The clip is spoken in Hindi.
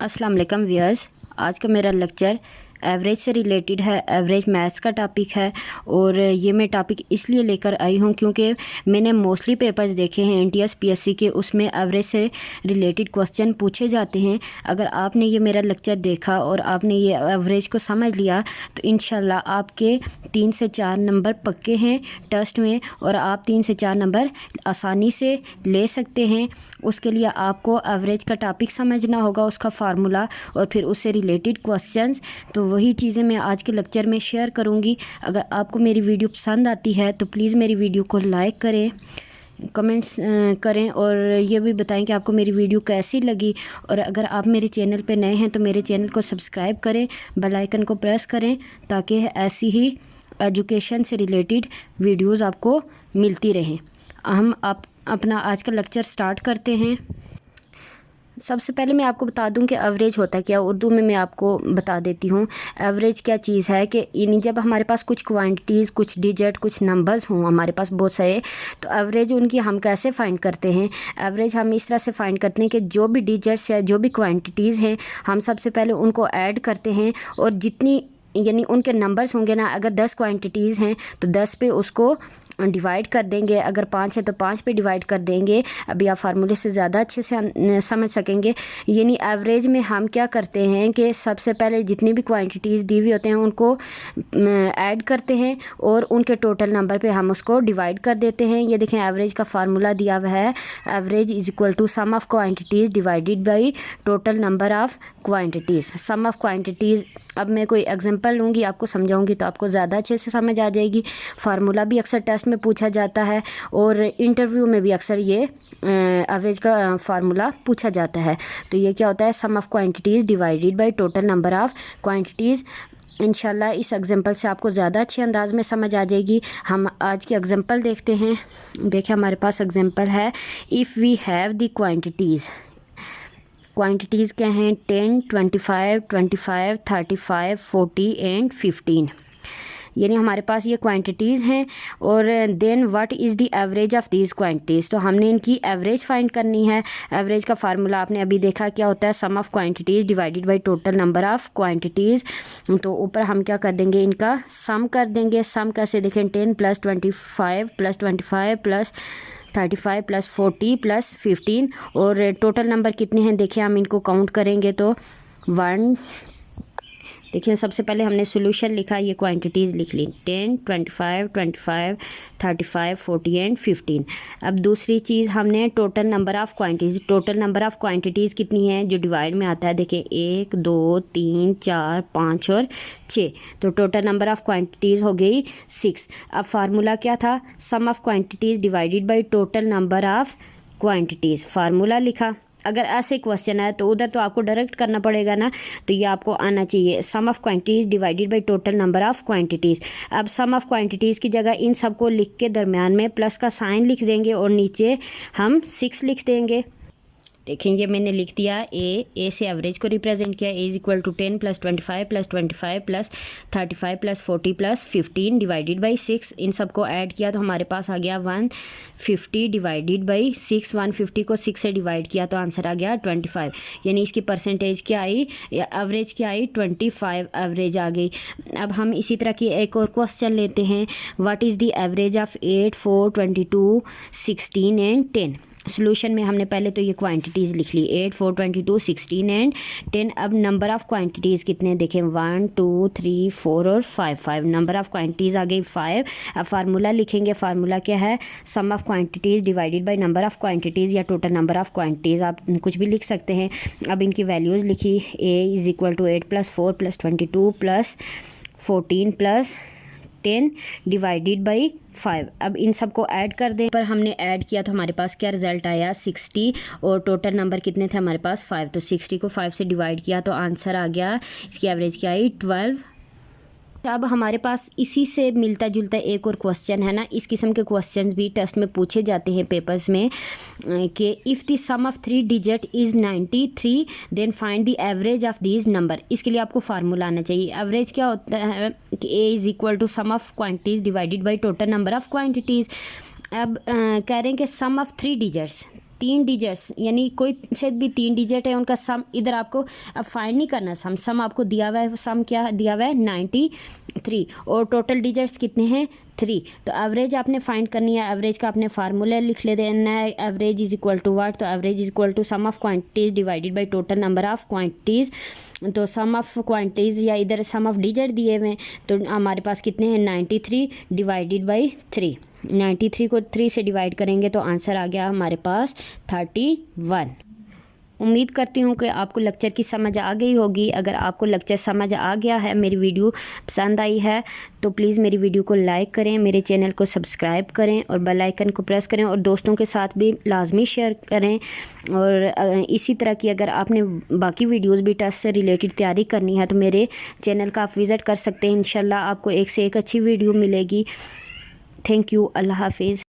अस्सलाम वालेकुम व्यूअर्स। आज का मेरा लेक्चर एवरेज से रिलेटेड है। एवरेज मैथ्स का टॉपिक है और ये मैं टॉपिक इसलिए लेकर आई हूँ क्योंकि मैंने मोस्टली पेपर्स देखे हैं एनटीएस पीएससी के, उसमें एवरेज से रिलेटेड क्वेश्चन पूछे जाते हैं। अगर आपने ये मेरा लेक्चर देखा और आपने ये एवरेज को समझ लिया तो इंशाल्लाह आपके 3 से 4 नंबर पक्के हैं टेस्ट में और आप 3 से 4 नंबर आसानी से ले सकते हैं। उसके लिए आपको एवरेज का टॉपिक समझना होगा, उसका फार्मूला और फिर उससे रिलेटेड क्वेश्चंस। तो वही चीज़ें मैं आज के लेक्चर में शेयर करूंगी। अगर आपको मेरी वीडियो पसंद आती है तो प्लीज़ मेरी वीडियो को लाइक करें, कमेंट्स करें और ये भी बताएं कि आपको मेरी वीडियो कैसी लगी। और अगर आप मेरे चैनल पे नए हैं तो मेरे चैनल को सब्सक्राइब करें, बेल आइकन को प्रेस करें ताकि ऐसी ही एजुकेशन से रिलेटेड वीडियोस आपको मिलती रहें। हम आप अपना आज का लेक्चर स्टार्ट करते हैं। सबसे पहले मैं आपको बता दूं कि एवरेज होता है क्या। उर्दू में मैं आपको बता देती हूँ एवरेज क्या चीज़ है। कि यानी जब हमारे पास कुछ क्वांटिटीज़, कुछ डिजिट, कुछ नंबर्स हों हमारे पास बहुत सारे, तो एवरेज उनकी हम कैसे फाइंड करते हैं। एवरेज हम इस तरह से फाइंड करते हैं कि जो भी डिजिट्स या जो भी क्वांटिटीज़ हैं हम सबसे पहले उनको ऐड करते हैं और जितनी यानी उनके नंबर्स होंगे ना, अगर 10 क्वांटिटीज़ हैं तो 10 पे उसको डिवाइड कर देंगे, अगर 5 है तो 5 पे डिवाइड कर देंगे। अभी आप फार्मूले से ज़्यादा अच्छे से समझ सकेंगे। यानी एवरेज में हम क्या करते हैं कि सबसे पहले जितनी भी क्वांटिटीज़ दी हुई होते हैं उनको ऐड करते हैं और उनके टोटल नंबर पे हम उसको डिवाइड कर देते हैं। ये देखें एवरेज का फार्मूला दिया हुआ है, average is equal to sum of quantities divided by total number of quantities. Sum of quantities, अब मैं कोई एग्जांपल लूँगी आपको समझाऊँगी तो आपको ज़्यादा अच्छे से समझ आ जाएगी। फार्मूला भी अक्सर टेस्ट में पूछा जाता है और इंटरव्यू में भी अक्सर ये एवरेज का फार्मूला पूछा जाता है। तो ये क्या होता है, sum of quantities divided by total number of quantities. इंशाल्लाह इस एग्जांपल से आपको ज़्यादा अच्छे अंदाज में समझ आ जाएगी। हम आज की एग्जांपल देखते हैं। देखिए हमारे पास एग्जांपल है, if we have the quantities क्या हैं, 10, 25, 25, 35, 40 एंड 15। यानी हमारे पास ये क्वांटिटीज़ हैं और then what is the average of these quantities. तो हमने इनकी एवरेज फाइंड करनी है। एवरेज का फार्मूला आपने अभी देखा क्या होता है, sum of quantities divided by total number of quantities. तो ऊपर हम क्या कर देंगे, इनका सम कर देंगे। सम कैसे देखें, 10 + 25 + 25 + 35 + 40 + 15 और टोटल नंबर कितने हैं देखिए हम इनको काउंट करेंगे तो 1। देखिए सबसे पहले हमने सोल्यूशन लिखा, ये क्वांटिटीज़ लिख ली 10, 25, 25, 35, 40 एंड 15। अब दूसरी चीज़ हमने total number of quantities, total number of quantities कितनी है जो डिवाइड में आता है। देखिए 1, 2, 3, 4, 5 और 6। तो टोटल नंबर ऑफ़ क्वांटिटीज़ हो गई 6। अब फार्मूला क्या था, sum of quantities divided by total number of quantities. Formula लिखा। अगर ऐसे क्वेश्चन है तो उधर तो आपको डायरेक्ट करना पड़ेगा ना, तो ये आपको आना चाहिए, sum of quantities divided by total number of quantities. अब सम ऑफ़ क्वांटिटीज़ की जगह इन सबको लिख के दरमियान में प्लस का साइन लिख देंगे और नीचे हम 6 लिख देंगे। देखेंगे मैंने लिख दिया ए से एवरेज को रिप्रेजेंट किया। A is equal to 10 + 25 + 25 + 35 + 40 + 15 divided by 6। इन सबको ऐड किया तो हमारे पास आ गया 150 डिवाइडेड बाई 6। 150 को 6 से डिवाइड किया तो आंसर आ गया 25। यानी इसकी परसेंटेज क्या आई या एवरेज क्या आई, 25 एवरेज आ गई। अब हम इसी तरह की एक और क्वेश्चन लेते हैं, what is the average of 8, 4, 22, 16 and 10। Solution में हमने पहले तो ये क्वांटिटीज़ लिख ली 8, 4, 22, 16 एंड 10। अब नंबर ऑफ़ क्वांटिटीज़ कितने देखें, 1, 2, 3, 4 और 5 नंबर ऑफ़ क्वांटिटीज़ आ गई 5। अब फार्मूला लिखेंगे। फार्मूला क्या है, sum of quantities divided by number of quantities या टोटल नंबर ऑफ़ क्वांटिटीज़, आप कुछ भी लिख सकते हैं। अब इनकी वैल्यूज़ लिखी, A is equal to 8 + 4 + 22 + 14 + 10 divided by 5। अब इन सबको ऐड कर दें। पर हमने ऐड किया तो हमारे पास क्या रिजल्ट आया, 60 और टोटल नंबर कितने थे हमारे पास 5। तो 60 को 5 से डिवाइड किया तो आंसर आ गया, इसकी एवरेज क्या आई 12। अब हमारे पास इसी से मिलता जुलता एक और क्वेश्चन है ना, इस किस्म के क्वेश्चंस भी टेस्ट में पूछे जाते हैं पेपर्स में कि if the sum of 3 digit is 93 then find the average of these number. इसके लिए आपको फार्मूला आना चाहिए। एवरेज क्या होता है कि A is equal to sum of quantities divided by total number of quantities. अब कह रहे हैं कि सम ऑफ़ 3 डिजिट्स, 3 डिजिट्स यानी कोई से भी 3 डिजिट है उनका सम इधर आपको अब फाइंड नहीं करना, सम आपको दिया हुआ है, सम क्या दिया हुआ है 93 और टोटल डिजिट्स कितने हैं 3। तो एवरेज आपने फाइंड करनी है, एवरेज का आपने फार्मूला लिख ले देना है, average is equal to what, तो average is equal to sum of quantities divided by total number of quantities. तो सम ऑफ क्वांटिटीज़ या इधर सम ऑफ डिजिट दिए हुए हैं, तो हमारे पास कितने हैं 93 डिवाइडेड बाई 3। 93 को 3 से डिवाइड करेंगे तो आंसर आ गया हमारे पास 31। उम्मीद करती हूँ कि आपको लेक्चर की समझ आ गई होगी। अगर आपको लेक्चर समझ आ गया है, मेरी वीडियो पसंद आई है, तो प्लीज़ मेरी वीडियो को लाइक करें, मेरे चैनल को सब्सक्राइब करें और बेल आइकन को प्रेस करें और दोस्तों के साथ भी लाजमी शेयर करें। और इसी तरह की अगर आपने बाकी वीडियोस भी टेस्ट से रिलेटेड तैयारी करनी है तो मेरे चैनल का आप विज़िट कर सकते हैं। इंशाल्लाह आपको एक से एक अच्छी वीडियो मिलेगी। Thank you. अल्लाह हाफिज़।